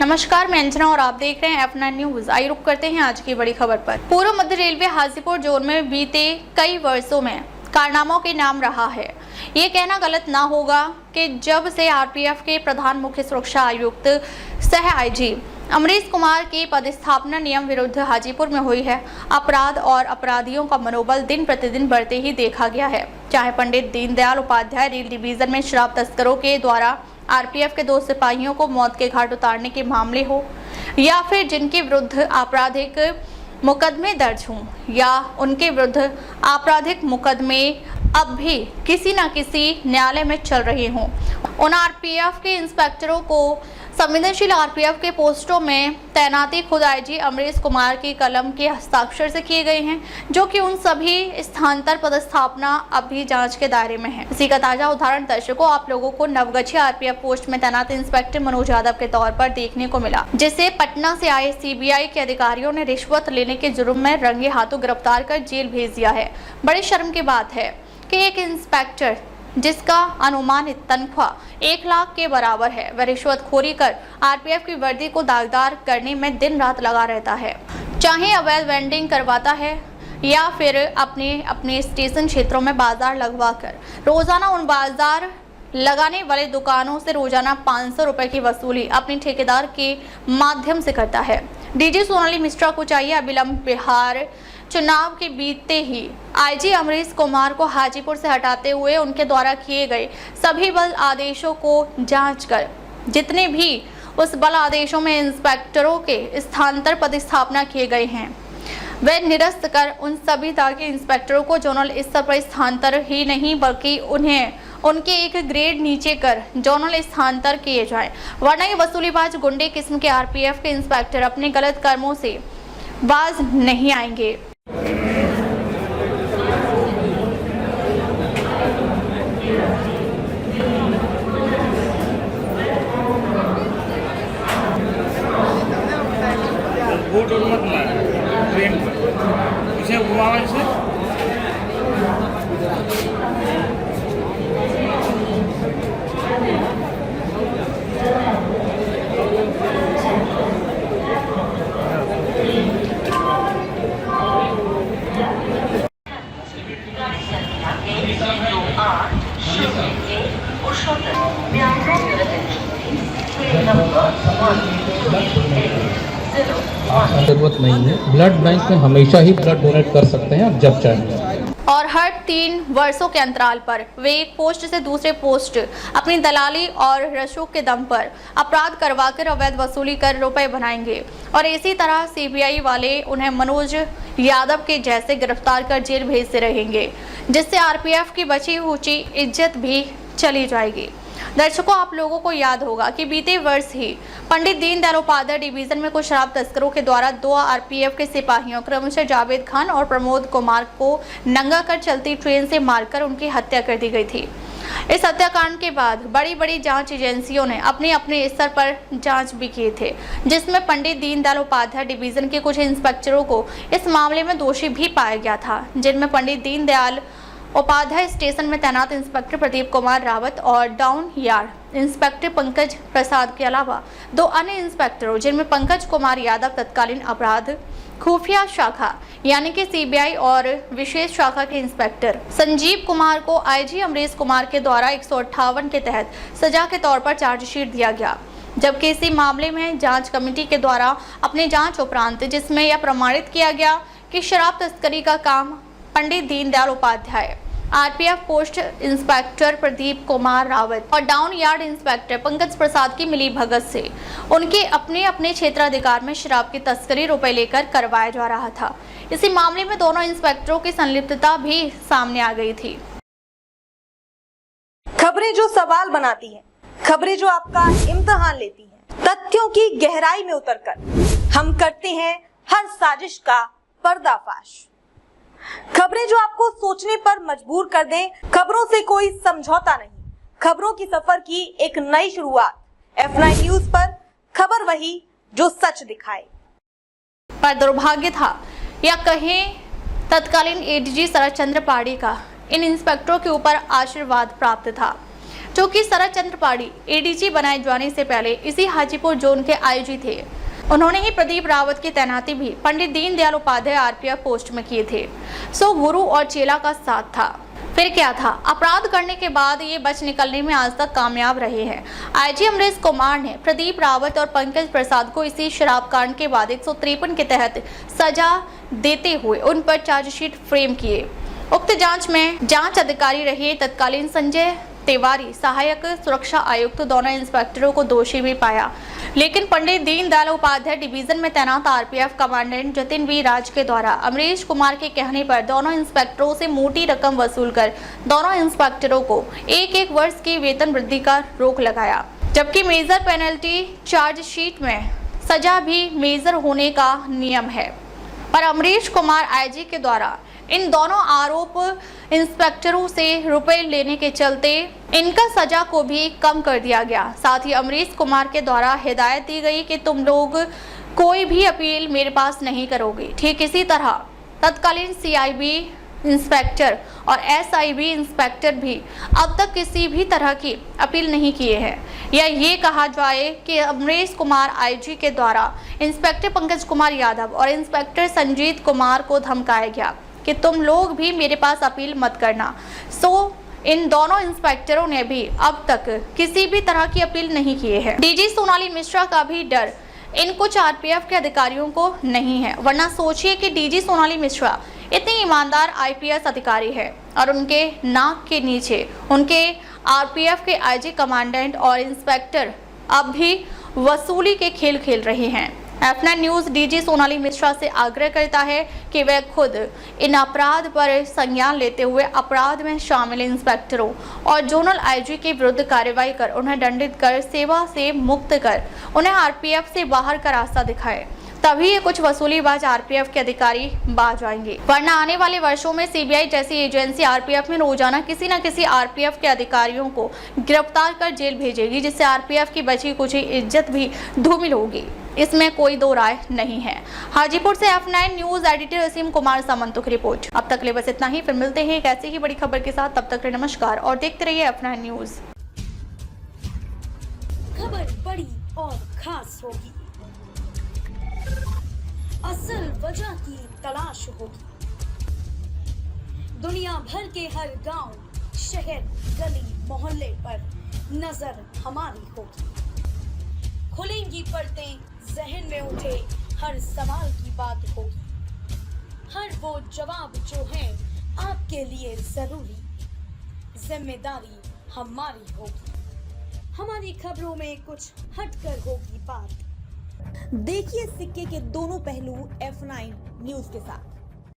नमस्कार, मैं अंजना और आप देख रहे हैं F9 न्यूज। आइए रुक करते हैं आज की बड़ी खबर पर। पूर्व मध्य रेलवे हाजीपुर जोन में बीते कई वर्षों में कारनामों के नाम रहा है। ये कहना गलत ना होगा कि जब से आरपीएफ के प्रधान मुख्य सुरक्षा आयुक्त सह आईजी अमरीश कुमार की पदस्थापना नियम विरुद्ध हाजीपुर में हुई है, अपराध और अपराधियों का मनोबल दिन प्रतिदिन बढ़ते ही देखा गया है। चाहे पंडित दीनदयाल उपाध्याय रेल डिवीजन में शराब तस्करों के द्वारा आरपीएफ के 2 सिपाहियों को मौत के घाट उतारने के मामले हो, या फिर जिनके विरुद्ध आपराधिक मुकदमे दर्ज हों, या उनके विरुद्ध आपराधिक मुकदमे अब भी किसी न किसी न्यायालय में चल रहे हों। उन आरपीएफ के इंस्पेक्टरों को संवेदनशील आरपीएफ के पोस्टों में तैनाती खुद आईजी अमरीश कुमार की कलम के हस्ताक्षर से किए गए हैं, जो कि उन सभी स्थानांतर पदस्थापना अब भी जांच के दायरे में है। इसी का ताजा उदाहरण दर्शकों आप लोगों को नवगछिया आरपीएफ पोस्ट में तैनात इंस्पेक्टर मनोज यादव के तौर पर देखने को मिला, जिसे पटना से आए सीबीआई के अधिकारियों ने रिश्वत लेने के जुर्म में रंगे हाथों गिरफ्तार कर जेल भेज दिया है। बड़ी शर्म की बात है कि एक इंस्पेक्टर जिसका अनुमानित तनख्वाह 1 लाख के बराबर है, वह रिश्वतखोरी कर आरपीएफ की वर्दी को दागदार करने में दिन रात लगा रहता है। चाहे अवैध वेंडिंग करवाता है या फिर अपने स्टेशन क्षेत्रों में बाजार लगवाकर रोजाना उन बाजार लगाने वाले दुकानों से रोजाना 500 रुपए की वसूली अपने ठेकेदार के माध्यम से करता है। डीजी सोनाली मिश्रा को चाहिए अविलंब बिहार चुनाव के बीतते ही आईजी अमरीश कुमार को हाजीपुर से हटाते हुए उनके द्वारा किए गए सभी बल आदेशों को जांच कर जितने भी उस बल आदेशों में इंस्पेक्टरों के स्थानांतर पदस्थापना किए गए हैं वे निरस्त कर उन सभी ताकि इंस्पेक्टरों को जोनल स्तर पर स्थानांतर ही नहीं बल्कि उन्हें उनके एक ग्रेड नीचे कर जोनल स्थानांतर किए जाए, वरना ये वसूलीबाज गुंडे किस्म के आरपीएफ के इंस्पेक्टर अपने गलत कर्मों से बाज नहीं आएंगे। ट्रेन इसे घुमावे से जरूरत नहीं है। ब्लड बैंक में हमेशा ही ब्लड डोनेट कर सकते हैं आप जब चाहें। और हर 3 वर्षों के अंतराल पर वे एक पोस्ट से दूसरे पोस्ट अपनी दलाली और रसूख के दम पर अपराध करवाकर अवैध वसूली कर रुपए बनाएंगे, और इसी तरह सीबीआई वाले उन्हें मनोज यादव के जैसे गिरफ्तार कर जेल भेजते रहेंगे, जिससे आरपीएफ की बची हुई इज्जत भी चली जाएगी। दर्शकों आप लोगों को याद होगा कि बीते वर्ष ही पंडित दीनदयाल उपाध्याय डिवीजन में कुछ शराब तस्करों के द्वारा 2 आरपीएफ के सिपाहियों क्रमशः जावेद खान और प्रमोद कुमार को नंगा कर चलती ट्रेन से मारकर उनकी हत्या कर दी गई थी। इस हत्याकांड के बाद बड़ी जांच एजेंसियों ने अपने स्तर पर जांच भी किए थे, जिसमें पंडित दीनदयाल उपाध्याय डिवीजन के कुछ इंस्पेक्टरों को इस मामले में दोषी भी पाया गया था, जिनमें पंडित दीनदयाल उपाध्याय स्टेशन में तैनात इंस्पेक्टर प्रदीप कुमार रावत और डाउन यार्ड इंस्पेक्टर पंकज प्रसाद के अलावा 2 अन्य इंस्पेक्टरों जिनमें पंकज कुमार यादव तत्कालीन अपराध खुफिया शाखा यानी कि सीबीआई और विशेष शाखा के इंस्पेक्टर संजीव कुमार को आईजी अमरीश कुमार के द्वारा 158 के तहत सजा के तौर पर चार्जशीट दिया गया, जबकि इसी मामले में जांच कमेटी के द्वारा अपने जांच उपरांत जिसमें यह प्रमाणित किया गया कि शराब तस्करी का काम Pandit Deendayal Upadhyay, RPF post inspector Pradeep Kumar Rawat और down yard inspector Pankaj Prasad की मिली भगत से उनके अपने क्षेत्राधिकार में शराब की तस्करी रुपए लेकर करवाया जा रहा था। इसी मामले में दोनों इंस्पेक्टरों की संलिप्तता भी सामने आ गई थी। खबरें जो सवाल बनाती हैं, खबरें जो आपका इम्तिहान लेती हैं, तथ्यों की गहराई में उतरकर हम करते हैं हर साजिश का पर्दाफाश। खबरें जो आपको सोचने पर मजबूर कर दें, खबरों से कोई समझौता नहीं, खबरों की सफर की एक नई शुरुआत। F9 न्यूज पर खबर वही जो सच दिखाए। पर दुर्भाग्य था या कहें तत्कालीन एडीजी शरद चंद्र पाड़ी का इन इंस्पेक्टरों के ऊपर आशीर्वाद प्राप्त था। जो कि शरद चंद्र पाड़ी एडीजी बनाए जाने से पहले इसी हाजीपुर जोन के आईजी थे। उन्होंने ही प्रदीप रावत की तैनाती भी पंडित दीनदयाल उपाध्याय आरपीएफ पोस्ट में किए थे। सो गुरु और चेला का साथ था। फिर क्या था, अपराध करने के बाद ये बच निकलने में आज तक कामयाब रहे हैं। आईजी अमरीश कुमार ने प्रदीप रावत और पंकज प्रसाद को इसी शराब कांड के बाद 153 के तहत सजा देते हुए उन पर चार्जशीट फ्रेम किए। उक्त जांच में जांच अधिकारी रहे तत्कालीन संजय तिवारी सहायक सुरक्षा आयुक्त दोनों इंस्पेक्टरों को दोषी भी पाया, लेकिन पंडित दीनदयाल उपाध्याय डिवीजन में तैनात आरपीएफ कमांडेंट जतिन वी राज के द्वारा अमरीश कुमार के कहने पर दोनों इंस्पेक्टरों से मोटी रकम वसूल कर दोनों इंस्पेक्टरों को एक वर्ष की वेतन वृद्धि का रोक लगाया, जबकि मेजर पेनल्टी चार्जशीट में सजा भी मेजर होने का नियम है। पर अमरीश कुमार आईजी के द्वारा इन दोनों आरोप इंस्पेक्टरों से रुपए लेने के चलते इनका सजा को भी कम कर दिया गया। साथ ही अमरीश कुमार के द्वारा हिदायत दी गई कि तुम लोग कोई भी अपील मेरे पास नहीं करोगे। ठीक इसी तरह तत्कालीन सीआईबी इंस्पेक्टर और एसआईबी इंस्पेक्टर भी अब तक किसी भी तरह की अपील नहीं किए हैं। या ये कहा जाए कि अमरीश कुमार आईजी के द्वारा इंस्पेक्टर पंकज कुमार यादव और इंस्पेक्टर संजीत कुमार को धमकाया गया कि तुम लोग भी मेरे पास अपील मत करना। सो इन दोनों इंस्पेक्टरों ने भी अब तक किसी भी तरह की अपील नहीं किए हैं। डीजी सोनाली मिश्रा का भी डर इन कुछ आरपीएफ के अधिकारियों को नहीं है, वरना सोचिए कि डीजी सोनाली मिश्रा इतनी ईमानदार आईपीएस अधिकारी है और उनके नाक के नीचे उनके आरपीएफ के आईजी कमांडेंट और इंस्पेक्टर अब भी वसूली के खेल खेल रहे हैं। F9 news DG Sonali Mishra से आग्रह करता है कि वह खुद इन अपराध पर संज्ञान लेते हुए अपराध में शामिल इंस्पेक्टरों और जोनल आईजी के विरुद्ध कार्रवाई कर उन्हें दंडित कर सेवा से मुक्त कर उन्हें आरपीएफ से बाहर का रास्ता दिखाए, तभी ये कुछ वसूलीबाज आरपीएफ के अधिकारी बाज आएंगे। वरना आने वाले वर्षों में सीबीआई जैसी एजेंसी आरपीएफ में रोजाना किसी न किसी आरपीएफ के अधिकारियों को गिरफ्तार कर जेल भेजेगी, जिससे आरपीएफ की बची कुछ इज्जत भी धूमिल होगी। इसमें कोई दो राय नहीं है। हाजीपुर से F9 न्यूज एडिटर असीम कुमार सामंत की रिपोर्ट। अब तक ले बस इतना ही, फिर मिलते हैं एक ऐसी ही बड़ी खबर के साथ। तब तक नमस्कार और देखते रहिए F9 न्यूज। खबर बड़ी और खास होगी, असल वजह की तलाश होगी, दुनिया भर के हर गांव, शहर, गली, मोहल्ले पर नजर हमारी होगी। खुलेंगी पर्दें, जहन में उठे हर सवाल की बात होगी, हर वो जवाब जो है आपके लिए जरूरी, जिम्मेदारी हमारी होगी। हमारी खबरों में कुछ हटकर होगी बात। देखिए सिक्के के दोनों पहलू F9 न्यूज के साथ।